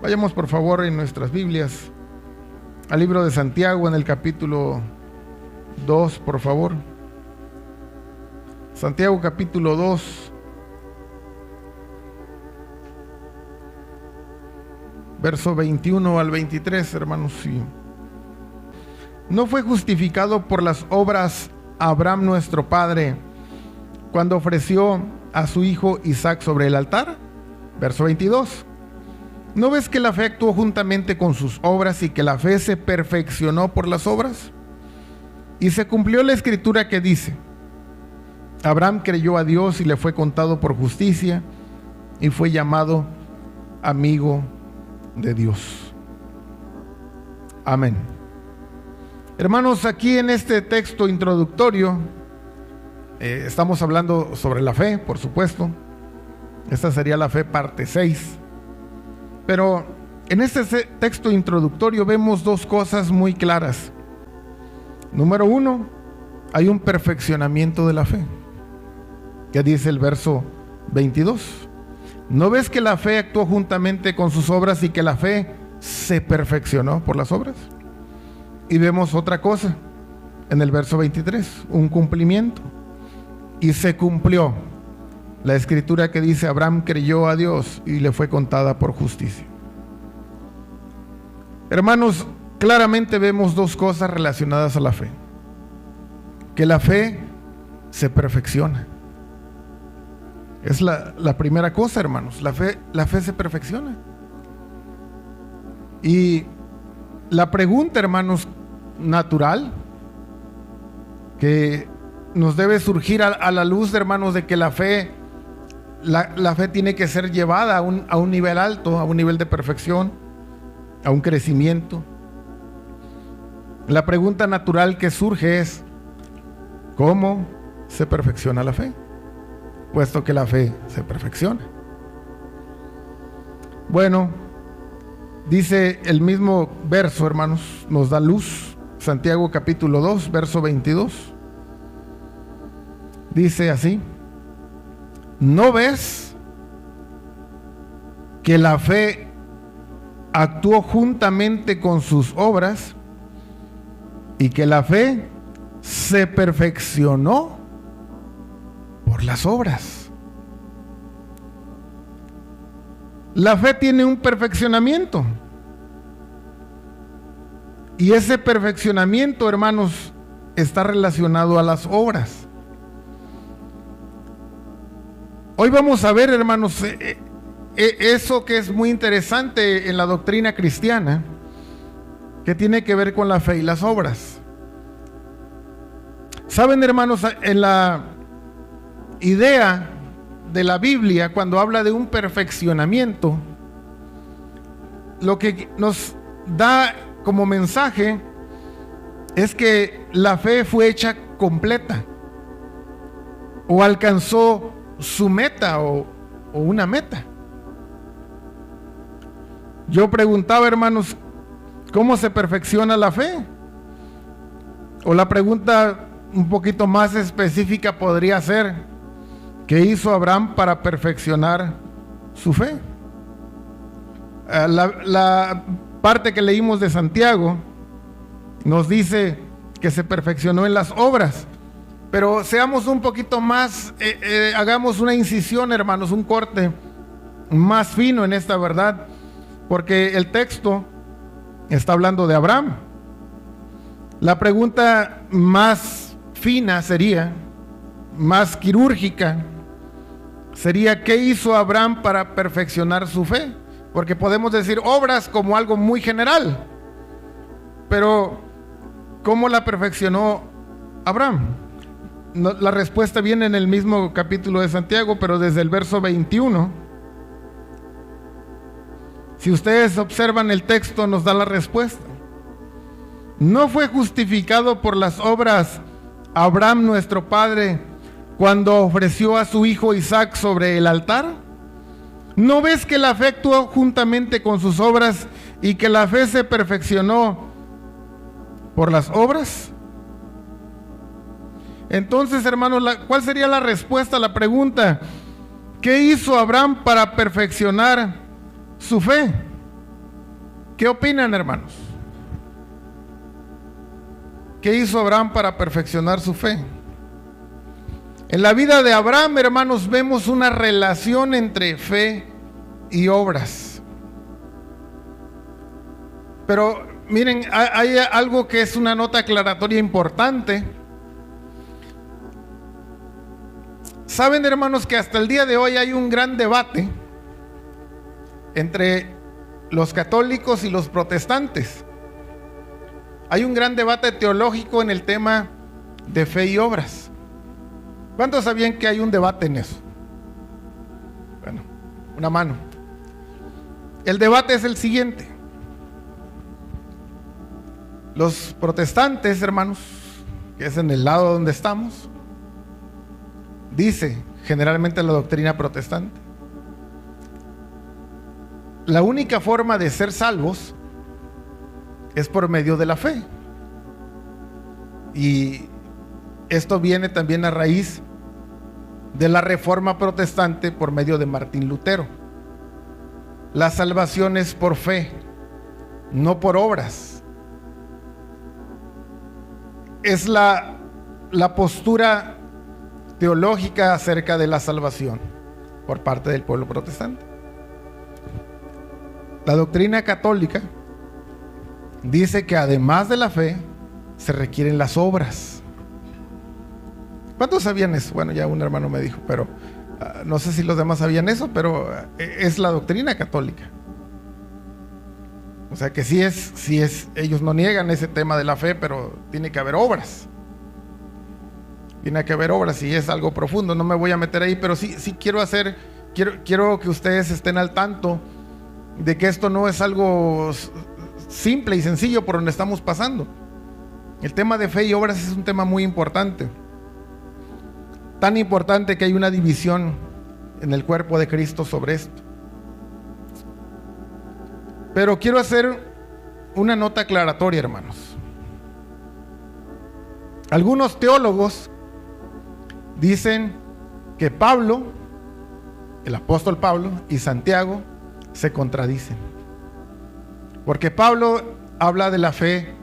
Vayamos por favor en nuestras Biblias al libro de Santiago en el capítulo 2, por favor. Santiago capítulo 2, verso 21 al 23, hermanos. Sí. ¿No fue justificado por las obras Abraham nuestro padre cuando ofreció a su hijo Isaac sobre el altar? Verso 22. ¿No ves que la fe actuó juntamente con sus obras y que la fe se perfeccionó por las obras? Y se cumplió la escritura que dice: Abraham creyó a Dios y le fue contado por justicia y fue llamado amigo de Dios. Amén. Hermanos, aquí en este texto introductorio estamos hablando sobre la fe, por supuesto. Esta sería la fe parte 6. Pero en este texto introductorio vemos dos cosas muy claras. Número 1, hay un perfeccionamiento de la fe. ¿Qué dice el verso 22? ¿No ves que la fe actuó juntamente con sus obras y que la fe se perfeccionó por las obras? Y vemos otra cosa en el verso 23, un cumplimiento. Y se cumplió la escritura que dice: Abraham creyó a Dios y le fue contada por justicia. Hermanos, claramente vemos dos cosas relacionadas a la fe. Que la fe se perfecciona. Es la primera cosa, hermanos. La fe se perfecciona. Y la pregunta, hermanos, natural que nos debe surgir a la luz, hermanos, de que la fe tiene que ser llevada a un nivel alto, a un nivel de perfección, a un crecimiento. La pregunta natural que surge es: ¿cómo se perfecciona la fe? Puesto que la fe se perfecciona. Bueno, dice el mismo verso, hermanos, nos da luz. Santiago capítulo 2, verso 22. Dice así: ¿no ves que la fe actuó juntamente con sus obras y que la fe se perfeccionó por las obras? La fe tiene un perfeccionamiento. Y ese perfeccionamiento, hermanos, está relacionado a las obras. Hoy vamos a ver, hermanos, eso que es muy interesante en la doctrina cristiana, que tiene que ver con la fe y las obras. Saben, hermanos, en la idea de la Biblia, cuando habla de un perfeccionamiento, lo que nos da como mensaje es que la fe fue hecha completa o alcanzó su meta o una meta. Yo preguntaba, hermanos, ¿cómo se perfecciona la fe? O la pregunta un poquito más específica podría ser: ¿qué hizo Abraham para perfeccionar su fe? La parte que leímos de Santiago nos dice que se perfeccionó en las obras. Pero seamos un poquito más, hagamos una incisión, hermanos, un corte más fino en esta verdad, porque el texto está hablando de Abraham. La pregunta más fina sería, más quirúrgica, sería: ¿qué hizo Abraham para perfeccionar su fe? Porque podemos decir obras como algo muy general, pero ¿cómo la perfeccionó Abraham? No, la respuesta viene en el mismo capítulo de Santiago, pero desde el verso 21. Si ustedes observan el texto, nos da la respuesta. ¿No fue justificado por las obras Abraham nuestro padre cuando ofreció a su hijo Isaac sobre el altar? ¿No ves que la fe actuó juntamente con sus obras y que la fe se perfeccionó por las obras? Entonces, hermanos, ¿cuál sería la respuesta a la pregunta? ¿Qué hizo Abraham para perfeccionar su fe? ¿Qué opinan, hermanos? ¿Qué hizo Abraham para perfeccionar su fe? En la vida de Abraham, hermanos, vemos una relación entre fe y obras. Pero miren, hay algo que es una nota aclaratoria importante. Saben, hermanos, que hasta el día de hoy hay un gran debate entre los católicos y los protestantes. Hay un gran debate teológico en el tema de fe y obras. ¿Cuántos sabían que hay un debate en eso? Bueno, una mano. El debate es el siguiente. Los protestantes, hermanos, que es en el lado donde estamos, dice generalmente la doctrina protestante: la única forma de ser salvos es por medio de la fe. Y esto viene también a raíz de la reforma protestante por medio de Martín Lutero. La salvación es por fe, no por obras. Es la postura teológica acerca de la salvación por parte del pueblo protestante. La doctrina católica dice que además de la fe se requieren las obras. ¿Cuántos sabían eso? Bueno, ya un hermano me dijo, pero no sé si los demás sabían eso, pero es la doctrina católica. O sea que sí es, ellos no niegan ese tema de la fe, pero tiene que haber obras. Tiene que haber obras y es algo profundo. No me voy a meter ahí, pero sí quiero que ustedes estén al tanto de que esto no es algo simple y sencillo por donde estamos pasando. El tema de fe y obras es un tema muy importante. Tan importante que hay una división en el cuerpo de Cristo sobre esto. Pero quiero hacer una nota aclaratoria, hermanos. Algunos teólogos dicen que Pablo, el apóstol Pablo, y Santiago se contradicen. Porque Pablo habla de la fe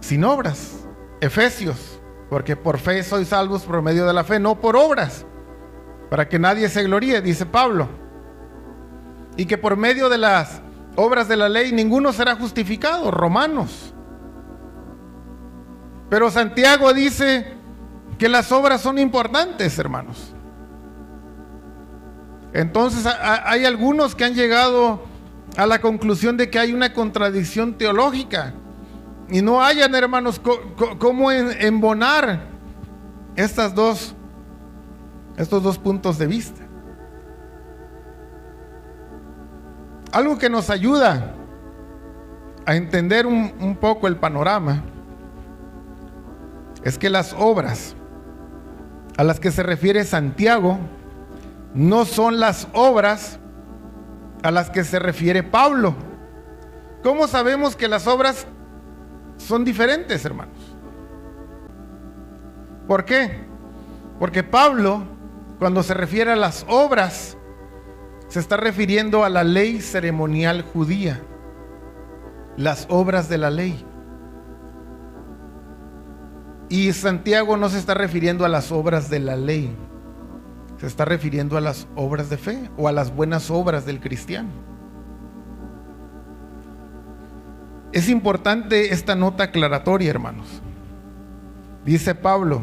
sin obras. Efesios, porque por fe sois salvos por medio de la fe, no por obras, para que nadie se gloríe, dice Pablo. Y que por medio de las obras de la ley ninguno será justificado, Romanos. Pero Santiago dice que las obras son importantes, hermanos. Entonces hay algunos que han llegado a la conclusión de que hay una contradicción teológica y no hayan, hermanos, cómo embonar estos dos puntos de vista. Algo que nos ayuda a entender un poco el panorama es que las obras a las que se refiere Santiago no son las obras a las que se refiere Pablo. ¿Cómo sabemos que las obras son diferentes, hermanos? ¿Por qué? Porque Pablo, cuando se refiere a las obras, se está refiriendo a la ley ceremonial judía, las obras de la ley. Y Santiago no se está refiriendo a las obras de la ley, se está refiriendo a las obras de fe o a las buenas obras del cristiano. Es importante esta nota aclaratoria, hermanos. Dice Pablo: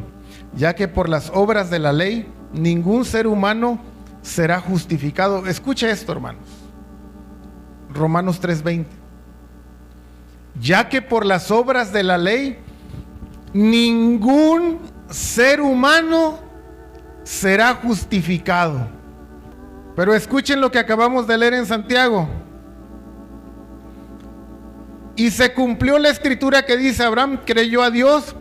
ya que por las obras de la ley ningún ser humano será justificado. Escucha esto, hermanos. Romanos 3:20. Ya que por las obras de la ley ningún ser humano será justificado. Pero escuchen lo que acabamos de leer en Santiago. Y se cumplió la escritura que dice: Abraham creyó a Dios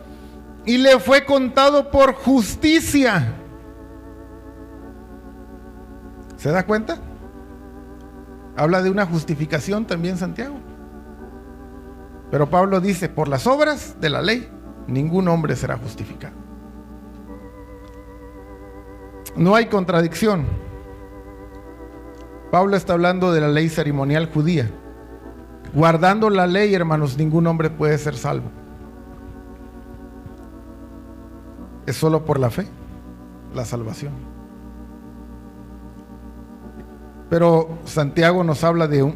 y le fue contado por justicia. ¿Se da cuenta? Habla de una justificación también Santiago. Pero Pablo dice: por las obras de la ley ningún hombre será justificado. No hay contradicción. Pablo está hablando de la ley ceremonial judía, Guardando la ley, hermanos, ningún hombre puede ser salvo. Es solo por la fe, la salvación. Pero Santiago nos habla de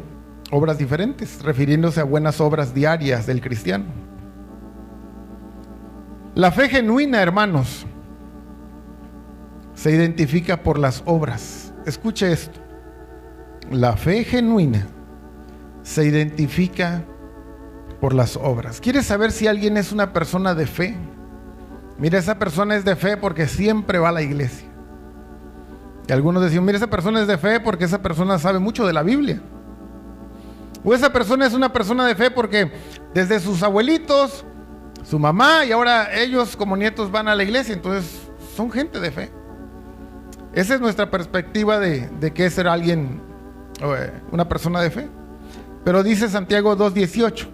obras diferentes, refiriéndose a buenas obras diarias del cristiano. La fe genuina, hermanos, se identifica por las obras. Escuche esto. La fe genuina se identifica por las obras. ¿Quieres saber si alguien es una persona de fe? Mira, esa persona es de fe porque siempre va a la iglesia. Y algunos decían, mira, esa persona es de fe porque esa persona sabe mucho de la Biblia. O esa persona es una persona de fe porque desde sus abuelitos, su mamá y ahora ellos como nietos van a la iglesia. Entonces son gente de fe. Esa es nuestra perspectiva de qué es ser alguien, una persona de fe. Pero dice Santiago 2:18.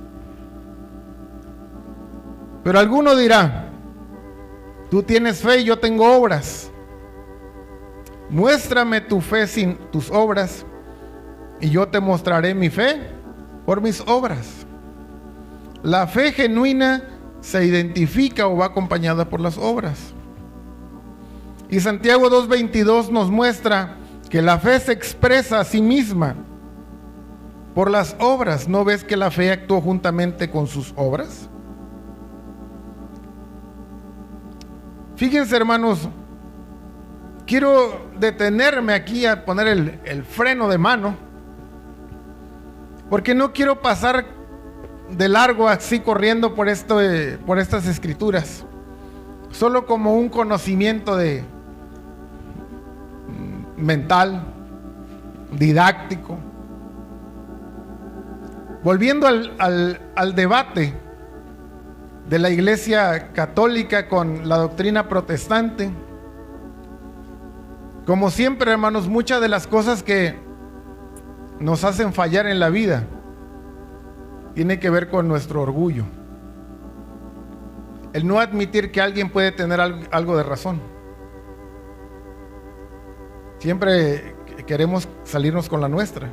Pero alguno dirá, tú tienes fe y yo tengo obras. Muéstrame tu fe sin tus obras y yo te mostraré mi fe por mis obras. La fe genuina se identifica o va acompañada por las obras. Y Santiago 2:22 nos muestra que la fe se expresa a sí misma por las obras. ¿No ves que la fe actuó juntamente con sus obras? Fíjense, hermanos, quiero detenerme aquí a poner el freno de mano, porque no quiero pasar de largo así corriendo por estas escrituras, solo como un conocimiento mental, didáctico. Volviendo al debate de la Iglesia Católica con la doctrina protestante, como siempre, hermanos, muchas de las cosas que nos hacen fallar en la vida tiene que ver con nuestro orgullo. El no admitir que alguien puede tener algo de razón. Siempre queremos salirnos con la nuestra.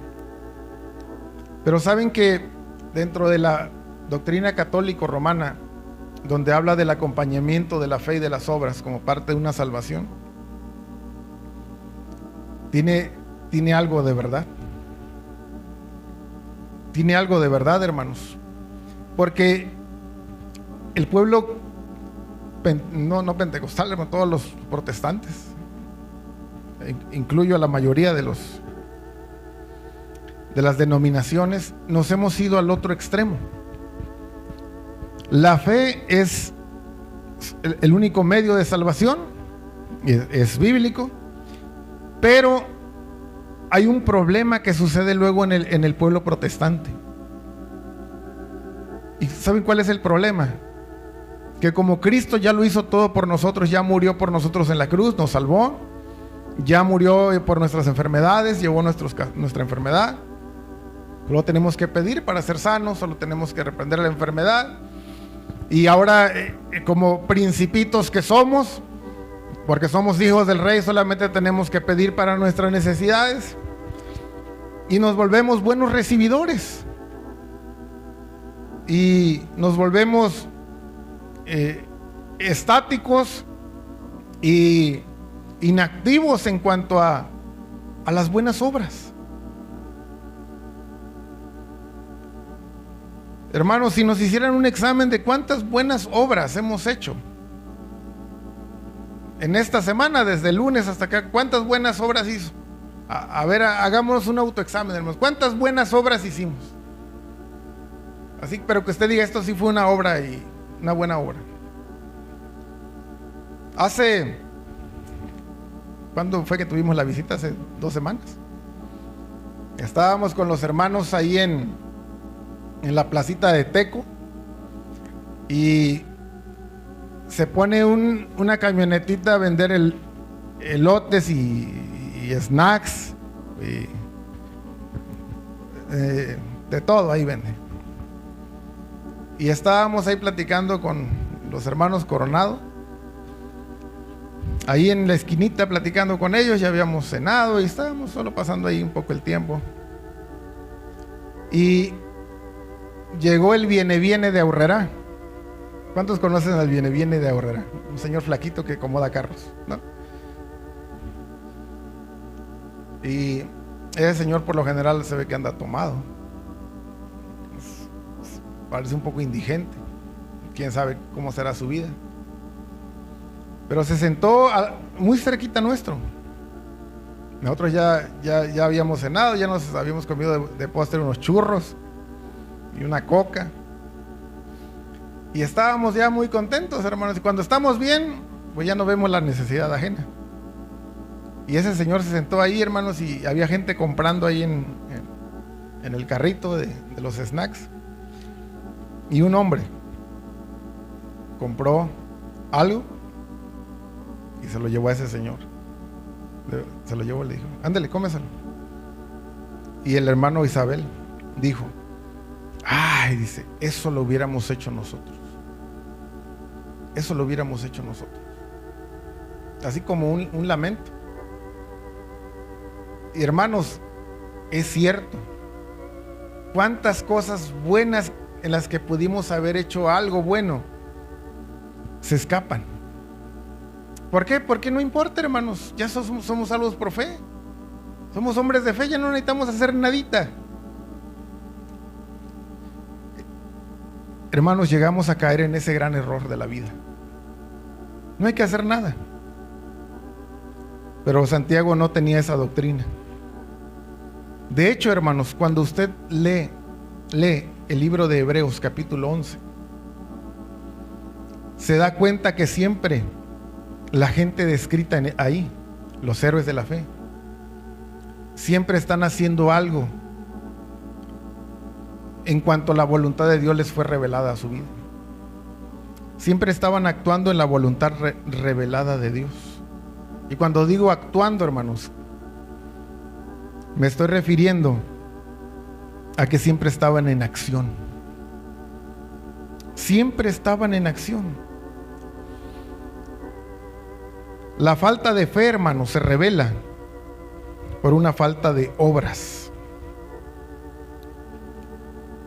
Pero saben que dentro de la doctrina católico-romana, donde habla del acompañamiento de la fe y de las obras como parte de una salvación, tiene algo de verdad. Tiene algo de verdad, hermanos. Porque el pueblo, no pentecostal, hermano, todos los protestantes, incluyo a la mayoría de las denominaciones, nos hemos ido al otro extremo. La fe es el único medio de salvación, es bíblico, pero hay un problema que sucede luego en el pueblo protestante. ¿Y saben cuál es el problema? Que como Cristo ya lo hizo todo por nosotros, ya murió por nosotros en la cruz, nos salvó, ya murió por nuestras enfermedades, llevó nuestra enfermedad. Solo tenemos que pedir para ser sanos, solo tenemos que reprender la enfermedad. Y ahora, como principitos que somos, porque somos hijos del Rey, solamente tenemos que pedir para nuestras necesidades. Y nos volvemos buenos recibidores. Y nos volvemos estáticos y inactivos en cuanto a las buenas obras. Hermanos, si nos hicieran un examen de cuántas buenas obras hemos hecho en esta semana, desde el lunes hasta acá, ¿cuántas buenas obras hizo? A ver, hagámonos un autoexamen, hermanos. ¿Cuántas buenas obras hicimos? Así, pero que usted diga, esto sí fue una obra y una buena obra. ¿Cuándo fue que tuvimos la visita? Hace 2 semanas. Estábamos con los hermanos ahí en la placita de Teco y se pone una camionetita a vender elotes y snacks y, de todo ahí vende. Y estábamos ahí platicando con los hermanos Coronado, ahí en la esquinita platicando con ellos. Ya habíamos cenado y estábamos solo pasando ahí un poco el tiempo. Y llegó el viene de Aurrera. ¿Cuántos conocen al viene de Aurrera? Un señor flaquito que acomoda carros, ¿no? Y ese señor por lo general se ve que anda tomado. Parece un poco indigente. Quién sabe cómo será su vida. Pero se sentó muy cerquita nuestro. Nosotros ya habíamos cenado, ya nos habíamos comido de postre unos churros y una coca. Y estábamos ya muy contentos, hermanos. Y cuando estamos bien, pues ya no vemos la necesidad ajena. Y ese señor se sentó ahí, hermanos, y había gente comprando ahí en el carrito de los snacks. Y un hombre compró algo y se lo llevó a ese señor. Se lo llevó y le dijo: ándale, cómeselo. Y el hermano Isabel dijo: ay, dice, eso lo hubiéramos hecho nosotros. Eso lo hubiéramos hecho nosotros. Así como un lamento. Y hermanos, es cierto. Cuántas cosas buenas en las que pudimos haber hecho algo bueno se escapan. ¿Por qué? Porque no importa, hermanos. Ya somos salvos por fe. Somos hombres de fe, ya no necesitamos hacer nadita. Hermanos, llegamos a caer en ese gran error de la vida. No hay que hacer nada. Pero Santiago no tenía esa doctrina. De hecho, hermanos, cuando usted lee el libro de Hebreos capítulo 11, se da cuenta que siempre la gente descrita ahí, los héroes de la fe, siempre están haciendo algo en cuanto la voluntad de Dios les fue revelada a su vida. Siempre estaban actuando en la voluntad revelada de Dios. Y cuando digo actuando, hermanos, me estoy refiriendo a que siempre estaban en acción. Siempre estaban en acción. La falta de fe, hermanos, se revela por una falta de obras.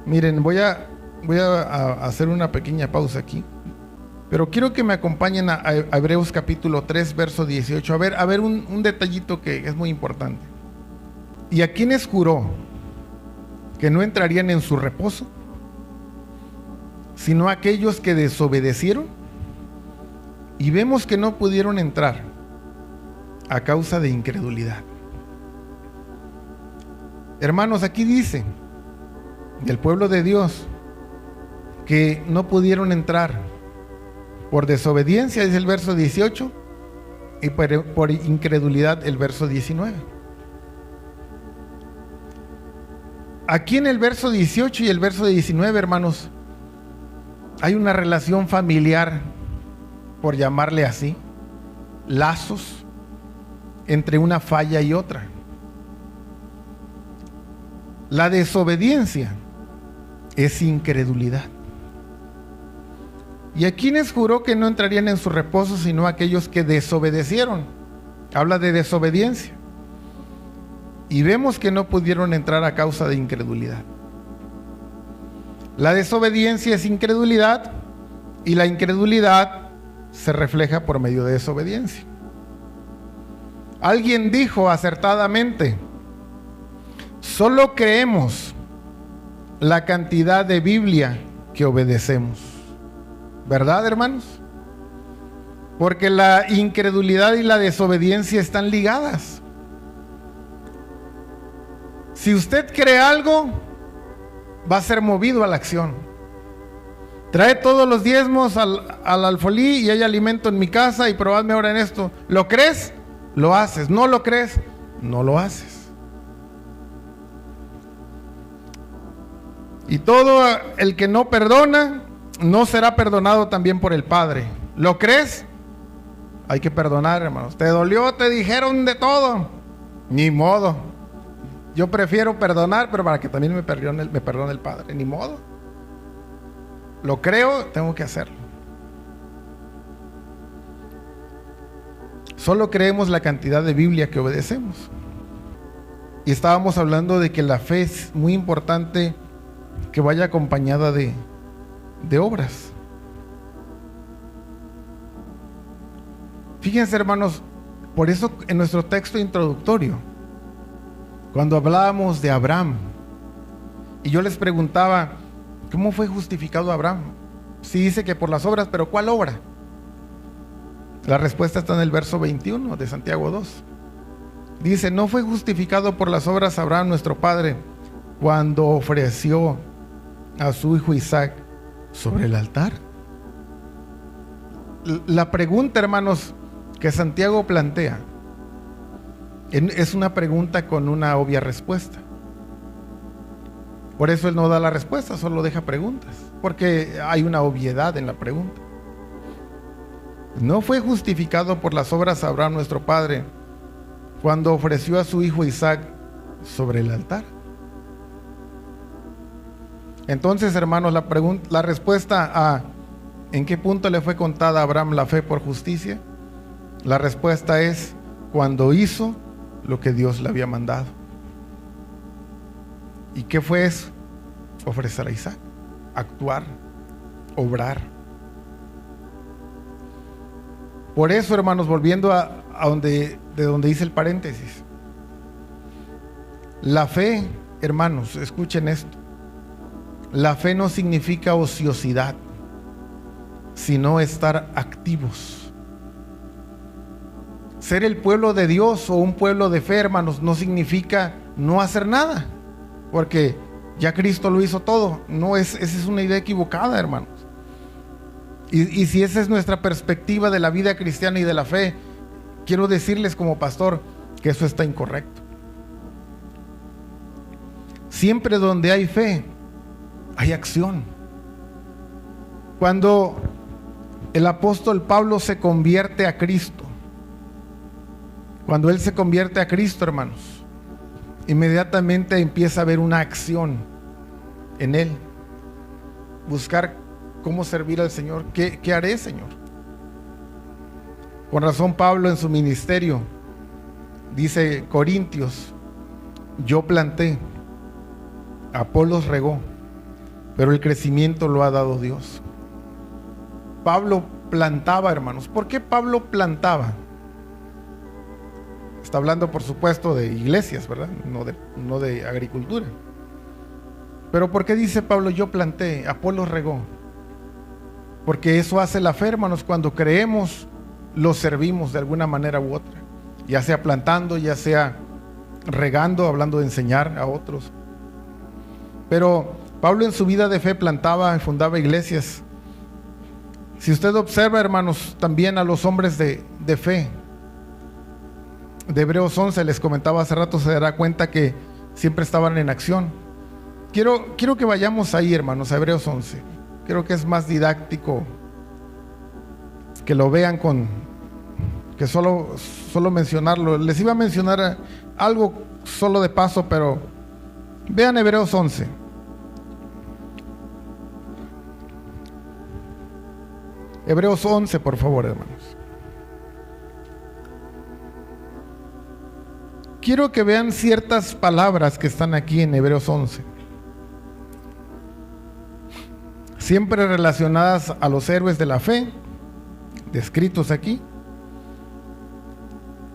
Miren, voy a hacer una pequeña pausa aquí, pero quiero que me acompañen a Hebreos capítulo 3, verso 18. A ver un detallito que es muy importante. ¿Y a quiénes juró que no entrarían en su reposo, sino a aquellos que desobedecieron? Y vemos que no pudieron entrar a causa de incredulidad. Hermanos, aquí dice del pueblo de Dios que no pudieron entrar por desobediencia, es el verso 18, y por incredulidad el verso 19. Aquí en el verso 18 y el verso 19, hermanos, hay una relación familiar, por llamarle así, lazos entre una falla y otra. La desobediencia es incredulidad. ¿Y a quiénes juró que no entrarían en su reposo sino a aquellos que desobedecieron? Habla de desobediencia. Y vemos que no pudieron entrar a causa de incredulidad. La desobediencia es incredulidad y la incredulidad se refleja por medio de desobediencia. Alguien dijo acertadamente: solo creemos la cantidad de Biblia que obedecemos. ¿Verdad, hermanos? Porque la incredulidad y la desobediencia están ligadas. Si usted cree algo, va a ser movido a la acción. Trae todos los diezmos al alfolí y hay alimento en mi casa y probadme ahora en esto. ¿Lo crees? Lo haces. ¿No lo crees? No lo haces. Y todo el que no perdona, no será perdonado también por el Padre. ¿Lo crees? Hay que perdonar, hermanos. ¿Te dolió? ¿Te dijeron de todo? Ni modo. Yo prefiero perdonar, pero para que también me perdone el Padre. Ni modo. Lo creo, tengo que hacerlo. Solo creemos la cantidad de Biblia que obedecemos. Y estábamos hablando de que la fe es muy importante que vaya acompañada de obras. Fíjense, hermanos, por eso en nuestro texto introductorio, cuando hablábamos de Abraham, y yo les preguntaba, ¿cómo fue justificado Abraham? Sí dice que por las obras, pero ¿cuál obra? La respuesta está en el verso 21 de Santiago 2. Dice, no fue justificado por las obras Abraham nuestro padre cuando ofreció a su hijo Isaac sobre el altar. La pregunta, hermanos, que Santiago plantea es una pregunta con una obvia respuesta. Por eso él no da la respuesta, solo deja preguntas, porque hay una obviedad en la pregunta. No fue justificado por las obras Abraham nuestro padre cuando ofreció a su hijo Isaac sobre el altar. Entonces, hermanos, la respuesta a ¿en qué punto le fue contada a Abraham la fe por justicia? La respuesta es cuando hizo lo que Dios le había mandado. ¿Y qué fue eso? Ofrecer a Isaac, actuar, obrar. Por eso, hermanos, volviendo a donde dice el paréntesis, la fe, hermanos, escuchen esto, la fe no significa ociosidad, sino estar activos. Ser el pueblo de Dios o un pueblo de fe, hermanos, no significa no hacer nada, porque ya Cristo lo hizo todo. Esa es una idea equivocada, hermanos. Y si esa es nuestra perspectiva de la vida cristiana y de la fe, quiero decirles como pastor que eso está incorrecto. Siempre donde hay fe, hay acción. Cuando el apóstol Pablo se convierte a Cristo, cuando él se convierte a Cristo, hermanos, inmediatamente empieza a haber una acción en él. Buscar cómo servir al Señor. ¿Qué haré, Señor? Con razón Pablo en su ministerio dice Corintios, yo planté, Apolos regó, pero el crecimiento lo ha dado Dios. Pablo plantaba, hermanos. ¿Por qué Pablo plantaba? Está hablando, por supuesto, de iglesias, ¿verdad? No de agricultura. Pero ¿por qué dice Pablo, yo planté, Apolos regó? Porque eso hace la fe, hermanos. Cuando creemos, lo servimos de alguna manera u otra. Ya sea plantando, ya sea regando, hablando de enseñar a otros. Pero Pablo en su vida de fe plantaba y fundaba iglesias. Si usted observa, hermanos, también a los hombres de fe, de Hebreos 11, les comentaba hace rato, se dará cuenta que siempre estaban en acción. Quiero que vayamos ahí, hermanos, a Hebreos 11. Creo que es más didáctico que lo vean que solo mencionarlo. Les iba a mencionar algo solo de paso, pero vean Hebreos 11. Hebreos 11, por favor, hermanos. Quiero que vean ciertas palabras que están aquí en Hebreos 11. Siempre relacionadas a los héroes de la fe, descritos aquí.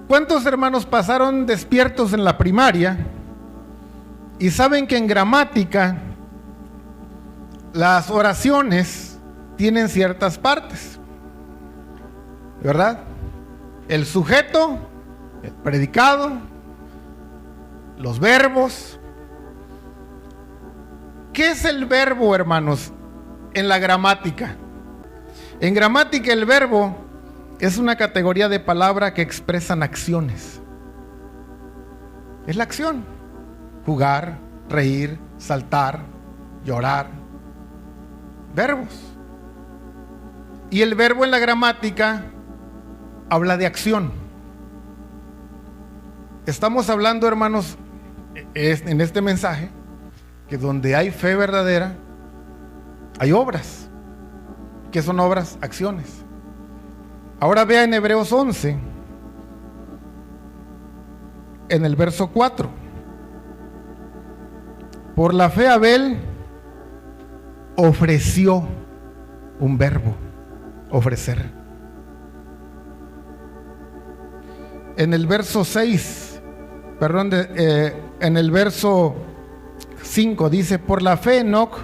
¿Cuántos hermanos pasaron despiertos en la primaria y saben que en gramática las oraciones tienen ciertas partes, ¿verdad? El sujeto, el predicado, los verbos. ¿Qué es el verbo, hermanos, en la gramática? En gramática el verbo es una categoría de palabra que expresan acciones. Es la acción. Jugar, reír, saltar, llorar. Verbos. Y el verbo en la gramática habla de acción. Estamos hablando, hermanos, en este mensaje, que donde hay fe verdadera, hay obras. ¿Qué son obras? Acciones. Ahora vea en Hebreos 11, en el verso 4. Por la fe Abel ofreció un verbo, ofrecer. En el verso 6, en el verso 5 dice: por la fe Enoc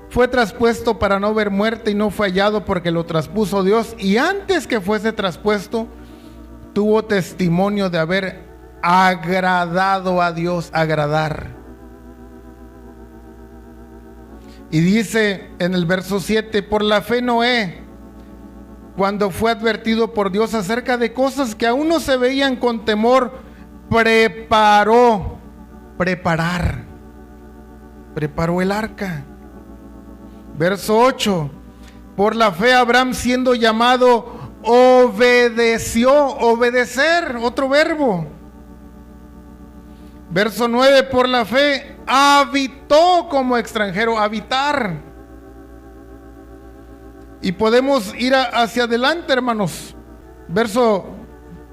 fue traspuesto para no ver muerte y no fue hallado porque lo traspuso Dios, y antes que fuese traspuesto tuvo testimonio de haber agradado a Dios, agradar. Y dice en el verso 7: por la fe Noé, cuando fue advertido por Dios acerca de cosas que aún no se veían con temor, preparó el arca. Verso 8: por la fe Abraham, siendo llamado, obedeció, obedecer, otro verbo. Verso 9: por la fe habitó como extranjero, habitar. Y podemos ir hacia adelante, hermanos. Verso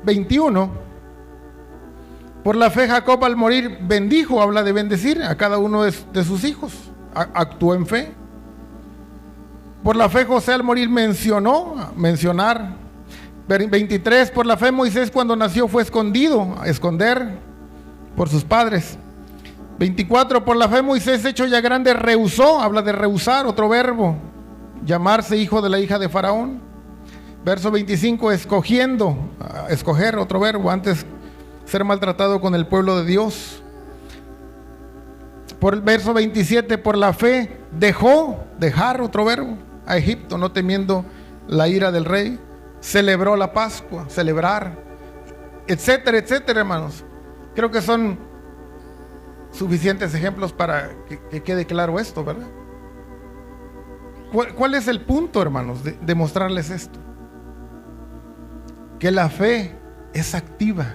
21: por la fe Jacob al morir bendijo, habla de bendecir a cada uno de sus hijos, actuó en fe. Por la fe José al morir mencionar. 23: por la fe Moisés cuando nació fue esconder por sus padres. 24: por la fe Moisés hecho ya grande rehusó, habla de rehusar, otro verbo, llamarse hijo de la hija de Faraón. Verso 25: escoger, otro verbo, antes ser maltratado con el pueblo de Dios. Por el verso 27: por la fe dejar, otro verbo, a Egipto, no temiendo la ira del rey. Celebró la Pascua, celebrar, etcétera, etcétera, hermanos. Creo que son suficientes ejemplos para que quede claro esto, ¿verdad? ¿Cuál es el punto, hermanos, de mostrarles esto? Que la fe es activa,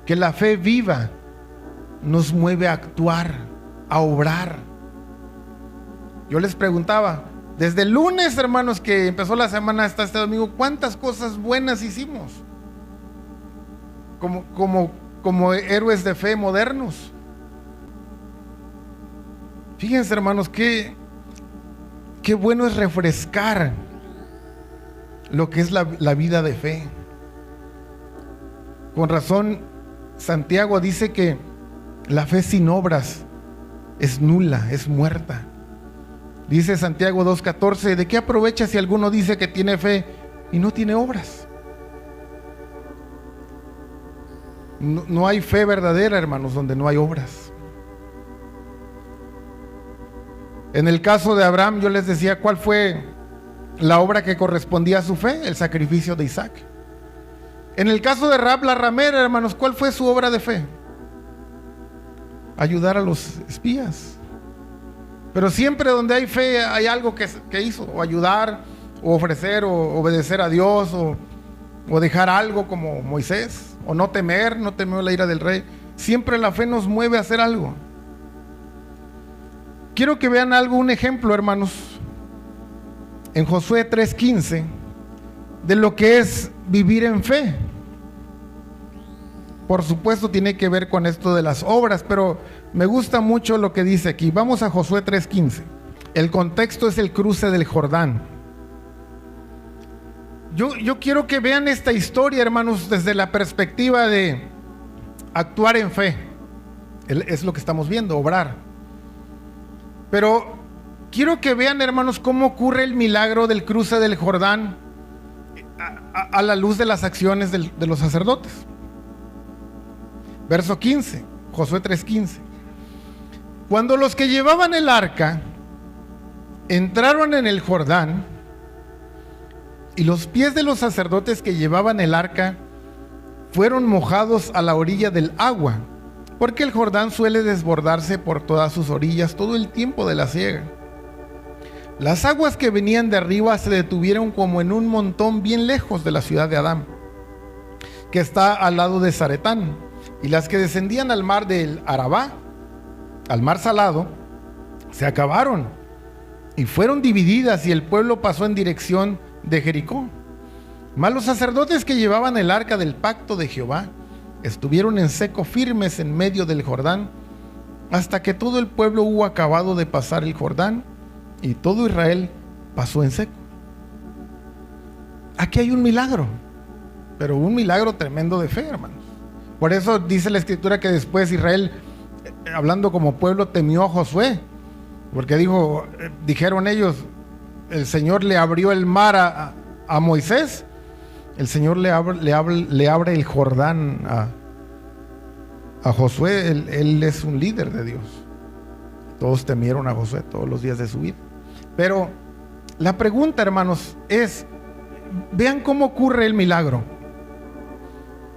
que la fe viva nos mueve a actuar, a obrar. Yo les preguntaba, desde el lunes, hermanos, que empezó la semana hasta este domingo, ¿cuántas cosas buenas hicimos? Como héroes de fe modernos. Fíjense, hermanos, qué bueno es refrescar lo que es la vida de fe. Con razón, Santiago dice que la fe sin obras es nula, es muerta. Dice Santiago 2:14: ¿de qué aprovecha si alguno dice que tiene fe y no tiene obras? No hay fe verdadera, hermanos, donde no hay obras. En el caso de Abraham, yo les decía cuál fue la obra que correspondía a su fe: el sacrificio de Isaac. En el caso de Rahab la ramera, hermanos, ¿cuál fue su obra de fe? Ayudar a los espías. Pero siempre donde hay fe hay algo que hizo, o ayudar, o ofrecer, o obedecer a Dios, o dejar algo como Moisés, o no temió la ira del rey. Siempre la fe nos mueve a hacer algo. Quiero que vean un ejemplo, hermanos, en Josué 3:15, de lo que es vivir en fe. Por supuesto tiene que ver con esto de las obras, pero me gusta mucho lo que dice aquí. Vamos a Josué 3:15. El contexto es el cruce del Jordán. Yo quiero que vean esta historia, hermanos, desde la perspectiva de actuar en fe. Es lo que estamos viendo, obrar. Pero quiero que vean, hermanos, cómo ocurre el milagro del cruce del Jordán a la luz de las acciones de los sacerdotes. Verso 15, Josué 3:15. Cuando los que llevaban el arca entraron en el Jordán, y los pies de los sacerdotes que llevaban el arca fueron mojados a la orilla del agua, porque el Jordán suele desbordarse por todas sus orillas todo el tiempo de la siega. Las aguas que venían de arriba se detuvieron como en un montón bien lejos de la ciudad de Adán, que está al lado de Zaretán, y las que descendían al mar del Arabá, al mar salado, se acabaron y fueron divididas, y el pueblo pasó en dirección de Jericó. Mas los sacerdotes que llevaban el arca del pacto de Jehová estuvieron en seco firmes en medio del Jordán, hasta que todo el pueblo hubo acabado de pasar el Jordán, y todo Israel pasó en seco. Aquí hay un milagro, pero un milagro tremendo de fe, hermanos. Por eso dice la Escritura que después Israel, hablando como pueblo, temió a Josué, porque dijeron ellos, el Señor le abrió el mar a Moisés, el Señor le abre el Jordán a Josué. Él es un líder de Dios. Todos temieron a Josué todos los días de su vida. Pero la pregunta, hermanos, es, vean cómo ocurre el milagro.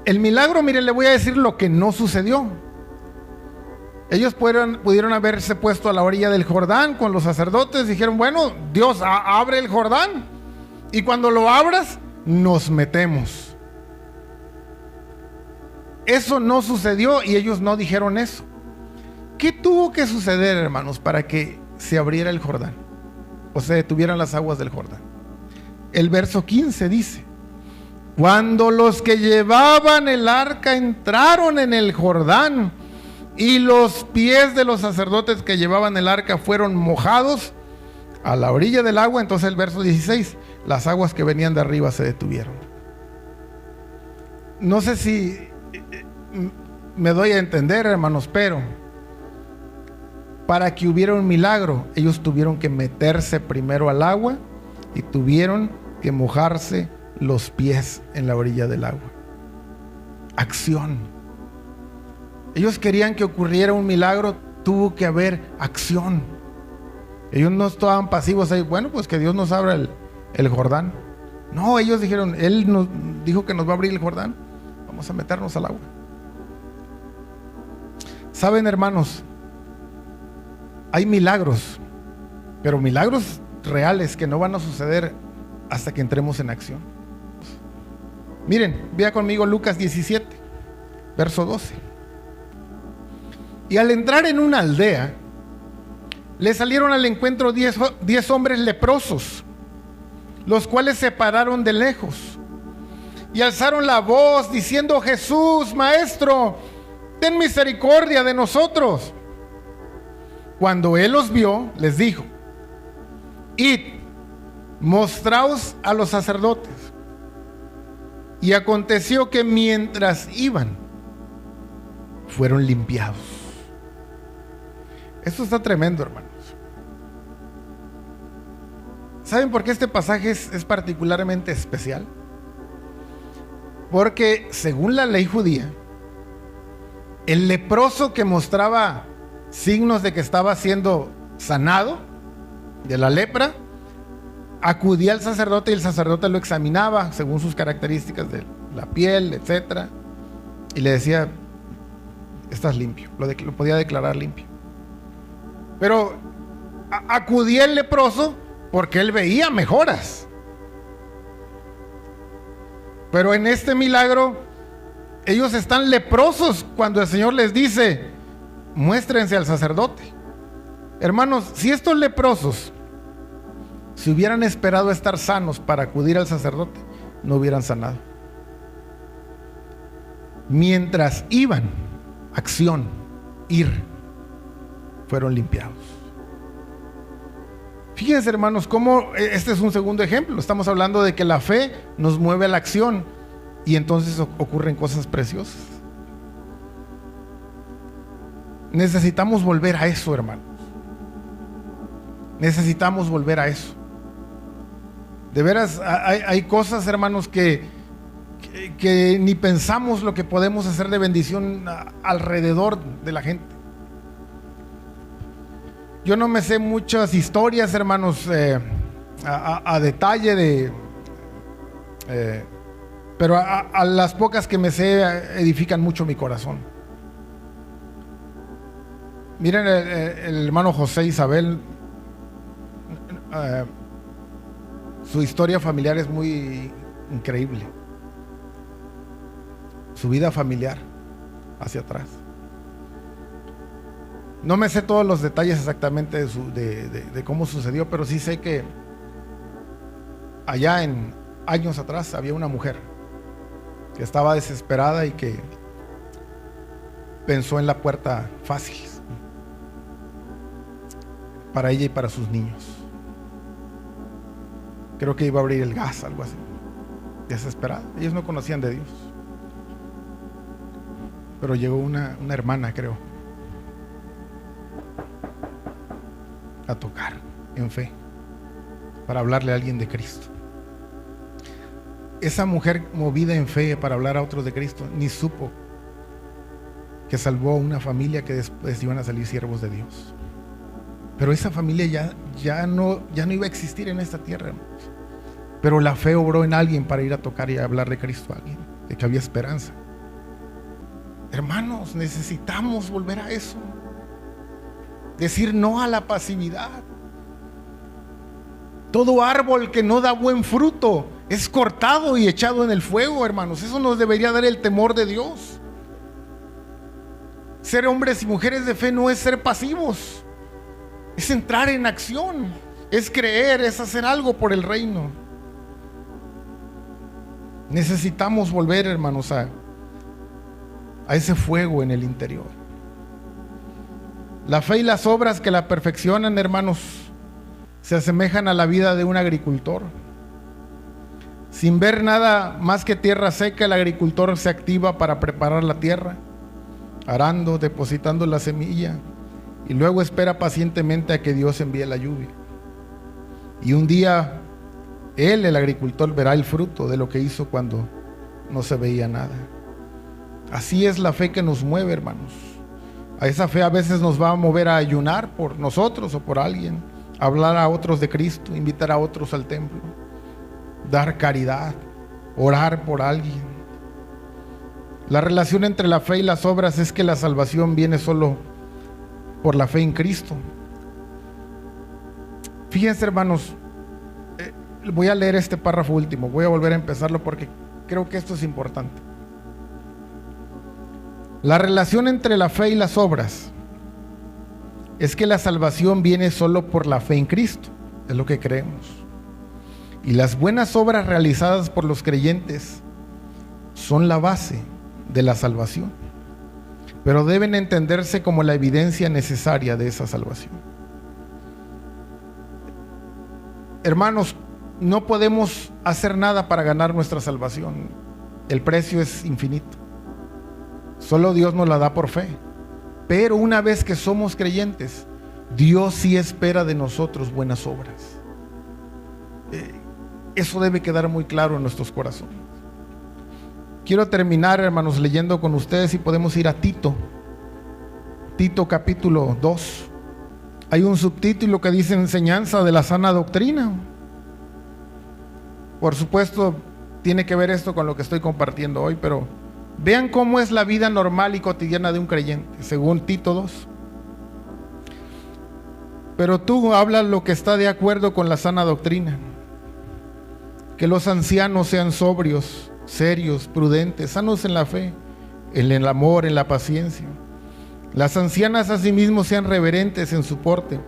El milagro, miren, le voy a decir lo que no sucedió. Ellos pudieron haberse puesto a la orilla del Jordán con los sacerdotes. Dijeron, bueno, Dios, abre el Jordán, y cuando lo abras, nos metemos. Eso no sucedió y ellos no dijeron eso. ¿Qué tuvo que suceder, hermanos, para que se abriera el Jordán o se detuvieran las aguas del Jordán? El verso 15 dice: cuando los que llevaban el arca entraron en el Jordán y los pies de los sacerdotes que llevaban el arca fueron mojados a la orilla del agua, entonces el verso 16, las aguas que venían de arriba se detuvieron. No sé si me doy a entender, hermanos, pero para que hubiera un milagro, ellos tuvieron que meterse primero al agua y tuvieron que mojarse los pies en la orilla del agua. Acción. Ellos querían que ocurriera un milagro, tuvo que haber acción. Ellos no estaban pasivos ahí, bueno, pues que Dios nos abra el Jordán. No, ellos dijeron, Él nos dijo que nos va a abrir el Jordán, vamos a meternos al agua. Saben, hermanos, hay milagros, pero milagros reales que no van a suceder hasta que entremos en acción. Miren, vea conmigo Lucas 17, verso 12. Y al entrar en una aldea, le salieron al encuentro 10 hombres leprosos, los cuales se pararon de lejos y alzaron la voz diciendo: Jesús, Maestro, ten misericordia de nosotros. Cuando él los vio, les dijo: id, mostraos a los sacerdotes. Y aconteció que mientras iban, fueron limpiados. Esto está tremendo, hermanos. ¿Saben por qué este pasaje es particularmente especial? Porque según la ley judía, el leproso que mostraba signos de que estaba siendo sanado de la lepra, acudía al sacerdote y el sacerdote lo examinaba según sus características de la piel, etcétera, y le decía: estás limpio. Lo podía declarar limpio. Pero acudía el leproso porque él veía mejoras. Pero en este milagro, ellos están leprosos cuando el Señor les dice: muéstrense al sacerdote. Hermanos, si estos leprosos si hubieran esperado estar sanos para acudir al sacerdote, no hubieran sanado. Mientras iban, acción, ir, fueron limpiados. Fíjense, hermanos, cómo este es un segundo ejemplo. Estamos hablando de que la fe nos mueve a la acción y entonces ocurren cosas preciosas. Necesitamos volver a eso, hermanos. Necesitamos volver a eso. De veras, hay cosas, hermanos, que ni pensamos lo que podemos hacer de bendición alrededor de la gente. Yo no me sé muchas historias, hermanos, a detalle pero a las pocas que me sé edifican mucho mi corazón. Miren el hermano José Isabel. Su historia familiar es muy increíble. Su vida familiar hacia atrás. No me sé todos los detalles exactamente de cómo sucedió, pero sí sé que allá en años atrás había una mujer que estaba desesperada y que pensó en la puerta fácil para ella y para sus niños. Creo que iba a abrir el gas, algo así. Desesperada. Ellos no conocían de Dios. Pero llegó una hermana, creo, a tocar en fe para hablarle a alguien de Cristo. Esa mujer movida en fe para hablar a otros de Cristo ni supo que salvó a una familia que después iban a salir siervos de Dios. Pero esa familia ya no iba a existir en esta tierra, hermanos. Pero la fe obró en alguien para ir a tocar y a hablar de Cristo a alguien, de que había esperanza. Hermanos, necesitamos volver a eso. Decir no a la pasividad. Todo árbol que no da buen fruto es cortado y echado en el fuego, hermanos. Eso nos debería dar el temor de Dios. Ser hombres y mujeres de fe no es ser pasivos, es entrar en acción, es creer, es hacer algo por el reino. Necesitamos volver, hermanos, a ese fuego en el interior. La fe y las obras que la perfeccionan, hermanos, se asemejan a la vida de un agricultor. Sin ver nada más que tierra seca, el agricultor se activa para preparar la tierra, arando, depositando la semilla, y luego espera pacientemente a que Dios envíe la lluvia. Y un día él, el agricultor, verá el fruto de lo que hizo cuando no se veía nada. Así es la fe que nos mueve, hermanos. A esa fe a veces nos va a mover a ayunar por nosotros o por alguien, hablar a otros de Cristo, invitar a otros al templo, dar caridad, orar por alguien. La relación entre la fe y las obras es que la salvación viene solo por la fe en Cristo. Fíjense, hermanos, voy a leer este párrafo último, voy a volver a empezarlo porque creo que esto es importante. La relación entre la fe y las obras es que la salvación viene solo por la fe en Cristo, es lo que creemos. Y las buenas obras realizadas por los creyentes son la base de la salvación, pero deben entenderse como la evidencia necesaria de esa salvación. Hermanos, no podemos hacer nada para ganar nuestra salvación. El precio es infinito. Solo Dios nos la da por fe. Pero una vez que somos creyentes, Dios sí espera de nosotros buenas obras. Eso debe quedar muy claro en nuestros corazones. Quiero terminar, hermanos, leyendo con ustedes, y podemos ir a Tito capítulo 2. Hay un subtítulo que dice enseñanza de la sana doctrina. Por supuesto, tiene que ver esto con lo que estoy compartiendo hoy, pero vean cómo es la vida normal y cotidiana de un creyente, según Tito 2. Pero tú hablas lo que está de acuerdo con la sana doctrina. Que los ancianos sean sobrios, serios, prudentes, sanos en la fe, en el amor, en la paciencia. Las ancianas asimismo sean reverentes en su porte,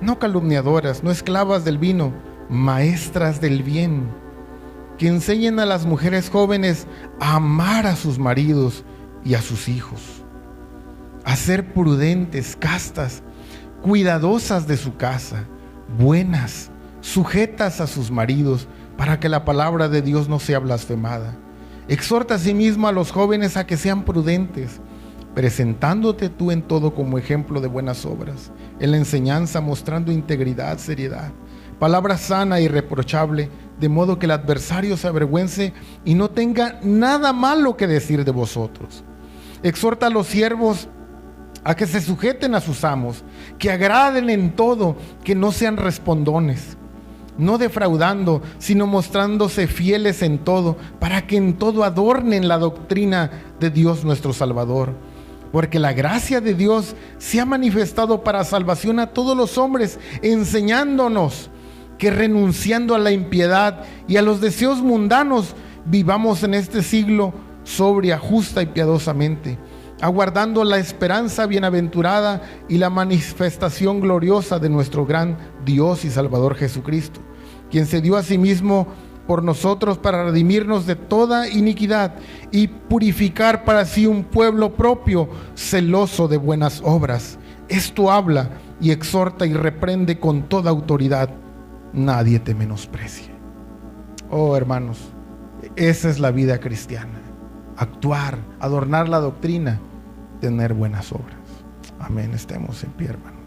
no calumniadoras, no esclavas del vino, maestras del bien, que enseñen a las mujeres jóvenes a amar a sus maridos y a sus hijos, a ser prudentes, castas, cuidadosas de su casa, buenas, sujetas a sus maridos, para que la palabra de Dios no sea blasfemada. Exhorta asimismo a los jóvenes a que sean prudentes, presentándote tú en todo como ejemplo de buenas obras, en la enseñanza mostrando integridad, seriedad, palabra sana y irreprochable, de modo que el adversario se avergüence y no tenga nada malo que decir de vosotros. Exhorta a los siervos a que se sujeten a sus amos, que agraden en todo, que no sean respondones, no defraudando, sino mostrándose fieles en todo, para que en todo adornen la doctrina de Dios nuestro Salvador. Porque la gracia de Dios se ha manifestado para salvación a todos los hombres, enseñándonos que renunciando a la impiedad y a los deseos mundanos, vivamos en este siglo sobria, justa y piadosamente, aguardando la esperanza bienaventurada y la manifestación gloriosa de nuestro gran Dios y Salvador Jesucristo, quien se dio a sí mismo por nosotros para redimirnos de toda iniquidad y purificar para sí un pueblo propio, celoso de buenas obras. Esto habla y exhorta y reprende con toda autoridad. nadie te menosprecie. Oh, hermanos, esa es la vida cristiana. Actuar, adornar la doctrina, tener buenas obras. Amén. Estemos en pie, hermanos.